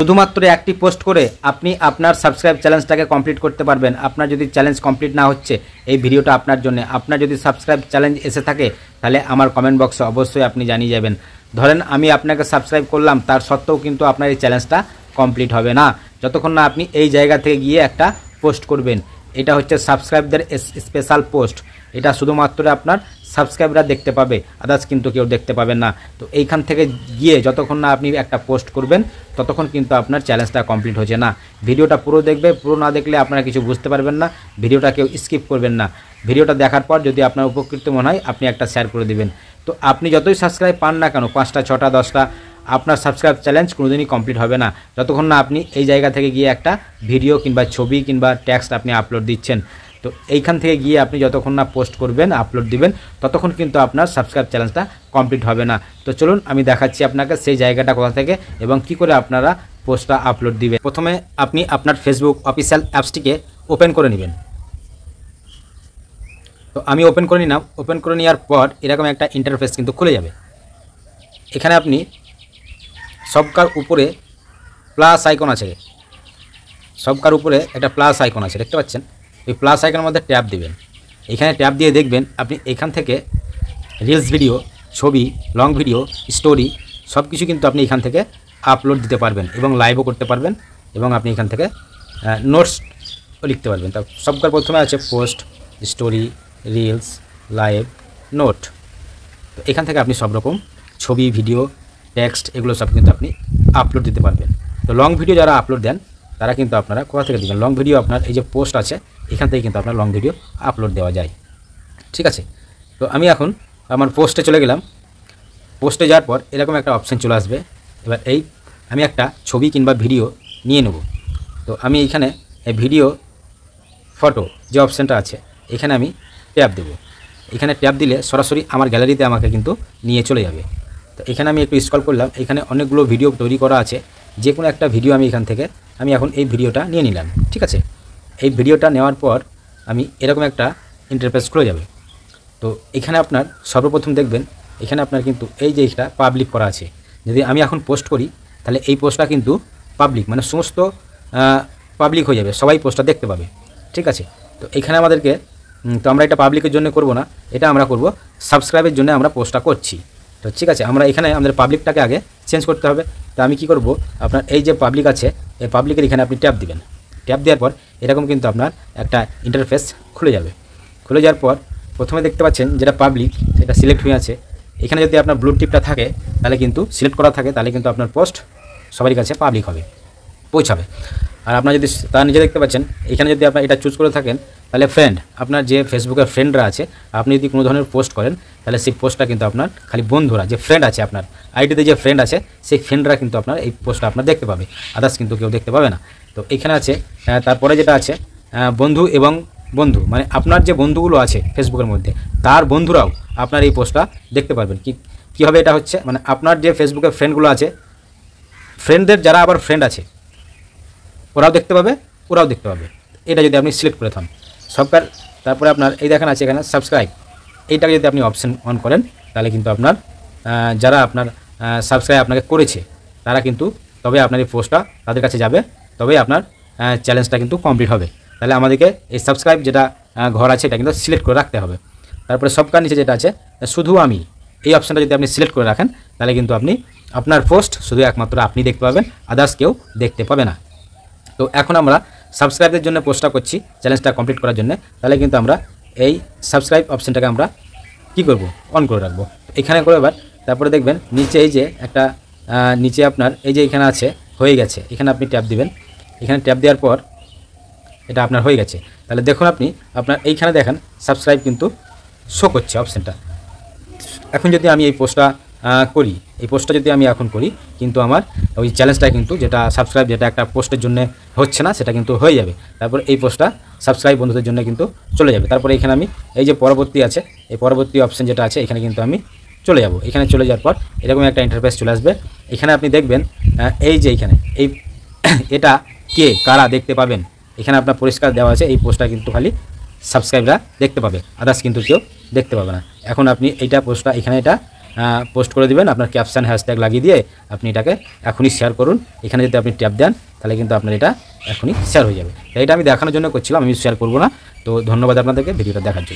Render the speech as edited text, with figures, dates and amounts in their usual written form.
শুধুমাত্র একটি পোস্ট করে আপনি আপনার সাবস্ক্রাইব চ্যালেঞ্জটাকে কমপ্লিট করতে পারবেন। আপনার যদি চ্যালেঞ্জ কমপ্লিট না হচ্ছে, এই ভিডিওটা আপনার জন্য। আপনার যদি সাবস্ক্রাইব চ্যালেঞ্জ এসে থাকে তাহলে আমার কমেন্ট বক্সে অবশ্যই আপনি জানিয়ে যাবেন। ধরেন আমি আপনাকে সাবস্ক্রাইব করলাম, তার সত্ত্বেও কিন্তু আপনার এই চ্যালেঞ্জটা কমপ্লিট হবে না যতক্ষণ না আপনি এই জায়গা থেকে গিয়ে একটা পোস্ট করবেন। এটা হচ্ছে সাবস্ক্রাইবদের স্পেশাল পোস্ট। এটা শুধুমাত্র আপনার সাবস্ক্রাইবরা দেখতে পাবে, আদার্স কিন্তু কেউ দেখতে পাবেন না। তো এইখান থেকে গিয়ে যতক্ষণ না আপনি একটা পোস্ট করবেন ততক্ষণ কিন্তু আপনার চ্যালেঞ্জটা কমপ্লিট হচ্ছে না। ভিডিওটা পুরো দেখবে, পুরো না দেখলে আপনারা কিছু বুঝতে পারবেন না। ভিডিওটা কেউ স্কিপ করবেন না। ভিডিওটা দেখার পর যদি আপনার উপকৃত মনে হয় আপনি একটা শেয়ার করে দেবেন। তো আপনি যতই সাবস্ক্রাইব পান না কেন, 5টা 6টা 10টা, আপনার সাবস্ক্রাইব চ্যালেঞ্জ কোনোদিনই কমপ্লিট হবে না যতক্ষণ না আপনি এই জায়গা থেকে গিয়ে একটা ভিডিও কিংবা ছবি কিংবা টেক্সট আপনি আপলোড দিচ্ছেন। তো এইখান থেকে গিয়ে আপনি যতক্ষণ না পোস্ট করবেন, আপলোড দিবেন, ততক্ষণ কিন্তু আপনার সাবস্ক্রাইব চ্যালেঞ্জটা কমপ্লিট হবে না। তো চলুন আমি দেখাচ্ছি আপনাকে সেই জায়গাটা কোথা থেকে এবং কি করে আপনারা পোস্টটা আপলোড দিবেন। প্রথমে আপনি আপনার ফেসবুক অফিসিয়াল অ্যাপসটিকে ওপেন করে নেবেন। তো আমি ওপেন করে নিলাম। ওপেন করে নেওয়ার পর এরকম একটা ইন্টারফেস কিন্তু খুলে যাবে। এখানে আপনি সবকার উপরে প্লাস আইকন আছে, সবকার উপরে একটা প্লাস আইকন আছে, দেখতে পাচ্ছেন? ওই প্লাস আইকনের মধ্যে ট্যাপ দিবেন। এখানে ট্যাপ দিয়ে দেখবেন আপনি এখান থেকে রিলস ভিডিও, ছবি, লং ভিডিও, স্টোরি সব কিছু কিন্তু আপনি এখান থেকে আপলোড দিতে পারবেন এবং লাইভও করতে পারবেন এবং আপনি এখান থেকে নোটসও লিখতে পারবেন। তা সবকার প্রথমে আছে post, story, reels, live, note. তো এখান থেকে আপনি সব রকম ছবি, ভিডিও, টেক্সট এগুলো সব কিন্তু আপনি আপলোড দিতে পারবেন। তো লং ভিডিও যারা আপলোড দেন তারা কিন্তু আপনারা কোথা থেকে দেবেন? লং ভিডিও আপনার এই যে পোস্ট আছে এখান থেকে কিন্তু আপনার লং ভিডিও আপলোড দেওয়া যায়, ঠিক আছে? তো আমি এখন আমার পোস্টে চলে গেলাম। পোস্টে যাওয়ার পর এরকম একটা অপশান চলে আসবে। এবার আমি একটা ছবি কিংবা ভিডিও নিয়ে নেব। তো আমি এইখানে ভিডিও ফটো যে অপশানটা আছে এখানে আমি ট্যাপ দেব। এখানে ট্যাপ দিলে সরাসরি আমার গ্যালারিতে আমাকে কিন্তু নিয়ে চলে যাবে। তো এখানে আমি একটু স্ক্রল করলাম। এখানে অনেকগুলো ভিডিও তৈরি করা আছে। যে কোনো একটা ভিডিও আমি এখান থেকে এখন এই ভিডিওটা নিয়ে নিলাম, ঠিক আছে? এই ভিডিওটা নেওয়ার পর আমি এরকম একটা ইন্টারফেস খুলে যাবে। তো এখানে আপনার সর্বপ্রথম দেখবেন এখানে আপনার কিন্তু এই যে এটা পাবলিক করা আছে। যদি আমি এখন পোস্ট করি তাহলে এই পোস্টটা কিন্তু পাবলিক, মানে সমস্ত পাবলিক হয়ে যাবে, সবাই পোস্টটা দেখতে পাবে, ঠিক আছে? তো এখানে আমাদেরকে তো আমরা এটা পাবলিকের জন্য করব না, এটা আমরা করব সাবস্ক্রাইবের জন্য আমরা পোস্টটা করছি। তো ঠিক আছে, আমরা এখানে আমাদের পাবলিকটাকে আগে চেঞ্জ করতে হবে। তো আমি কি করব, আপনার এই যে পাবলিক আছে এই পাবলিকের এখানে আপনি ট্যাপ দিবেন। ট্যাপ দেওয়ার পর এরকম কিন্তু আপনার একটা ইন্টারফেস খুলে যাবে। খুলে যাওয়ার পর প্রথমে দেখতে পাচ্ছেন যেটা পাবলিক সেটা সিলেক্ট হয়ে আছে। এখানে যদি আপনার ব্লু টিপটা থাকে তাহলে কিন্তু সিলেক্ট করা থাকে তাহলে কিন্তু আপনার পোস্ট সবার কাছে পাবলিক হবে, পৌঁছাবে। আর আপনার যদি তার নিচে দেখতে পাচ্ছেন এখানে যদি আপনার এটা চুজ করে থাকেন তাহলে ফ্রেন্ড, আপনার যে ফেসবুকের ফ্রেন্ডরা আছে আপনি যদি কোনো ধরনের পোস্ট করেন তাহলে সেই পোস্টটা কিন্তু আপনার খালি বন্ধুরা, যে ফ্রেন্ড আছে আপনার আইডিতে যে ফ্রেন্ড আছে সেই ফ্রেন্ডরা কিন্তু আপনার এই পোস্টটা আপনার দেখতে পাবে, আদার্স কিন্তু কেউ দেখতে পাবে না। তো এখানে আছে তারপরে যেটা আছে বন্ধু এবং বন্ধু, মানে আপনার যে বন্ধুগুলো আছে ফেসবুকের মধ্যে তার বন্ধুরাও আপনার এই পোস্টটা দেখতে পারবেন। কীভাবে এটা হচ্ছে, মানে আপনার যে ফেসবুকের ফ্রেন্ডগুলো আছে, ফ্রেন্ডদের যারা আবার ফ্রেন্ড আছে ওরাও দেখতে পাবে, ওরাও দেখতে পাবে। এটা যদি আপনি সিলেক্ট করে থান সবকার, তারপরে আপনার এই দেখেন আছে এখানে সাবস্ক্রাইব, এইটাকে যদি আপনি অপশান অন করেন তাহলে কিন্তু আপনার যারা আপনার সাবস্ক্রাইব আপনাকে করেছে তারা কিন্তু তবে আপনার এই পোস্টটা তাদের কাছে যাবে, তবে আপনার চ্যালেঞ্জটা কিন্তু কমপ্লিট হবে। তাহলে আমাদেরকে এই সাবস্ক্রাইব যেটা ঘর আছে এটা কিন্তু সিলেক্ট করে রাখতে হবে। তারপরে সবকার নিচে যেটা আছে শুধু আমি, এই অপশানটা যদি আপনি সিলেক্ট করে রাখেন তাহলে কিন্তু আপনি আপনার পোস্ট শুধু একমাত্র আপনি দেখতে পাবেন, আদার্স কেউ দেখতে পাবে না। তো এখন আমরা সাবস্ক্রাইবের জন্য পোস্টটা করছি চ্যালেঞ্জটা কমপ্লিট করার জন্য, তাহলে কিন্তু আমরা এই সাবস্ক্রাইব অপশানটাকে আমরা কি করব, অন করে রাখবো। এখানে করে এবার তারপরে দেখবেন নিচে এই যে একটা নিচে আপনার এই যে এখানে আছে হয়ে গেছে, এখানে আপনি ট্যাপ দিবেন। এখানে ট্যাপ দেওয়ার পর এটা আপনার হয়ে গেছে। তাহলে দেখুন আপনি আপনার এইখানে দেখেন সাবস্ক্রাইব কিন্তু শো করছে অপশানটা। এখন যদি আমি এই পোস্টটা করি, এই পোস্টটা যদি আমি এখন করি কিন্তু আমার ওই চ্যালেঞ্জটা কিন্তু যেটা সাবস্ক্রাইব যেটা একটা পোস্টের জন্য হচ্ছে না সেটা কিন্তু হয়ে যাবে। তারপর এই পোস্টটা সাবস্ক্রাইব বন্ধুদের জন্য কিন্তু চলে যাবে। তারপরে এখানে আমি এই যে পরবর্তী আছে এই পরবর্তী অপশান যেটা আছে এখানে কিন্তু আমি চলে যাব। এখানে চলে যাওয়ার পর এরকম একটা ইন্টারফেস চলে আসবে। এখানে আপনি দেখবেন এই যে এইখানে এই এটা কে কারা দেখতে পাবেন, এখানে আপনার পরিষ্কার দেওয়া আছে এই পোস্টটা কিন্তু খালি সাবস্ক্রাইবরা দেখতে পাবে, আদার্স কিন্তু কেউ দেখতে পাবে না। এখন আপনি এইটা পোস্টটা এখানে এটা পোস্ট করে দিবেন, আপনার ক্যাপশন হ্যাশট্যাগ লাগিয়ে দিয়ে আপনি এটাকে এখনই শেয়ার করুন। এখানে যদি আপনি ট্যাপ দেন তাহলে কিন্তু আপনার এটা এখনই শেয়ার হয়ে যাবে। তো এটা আমি দেখানোর জন্য করছিলাম, আমি শেয়ার করব না। তো ধন্যবাদ আপনাদেরকে ভিডিওটা দেখার জন্য।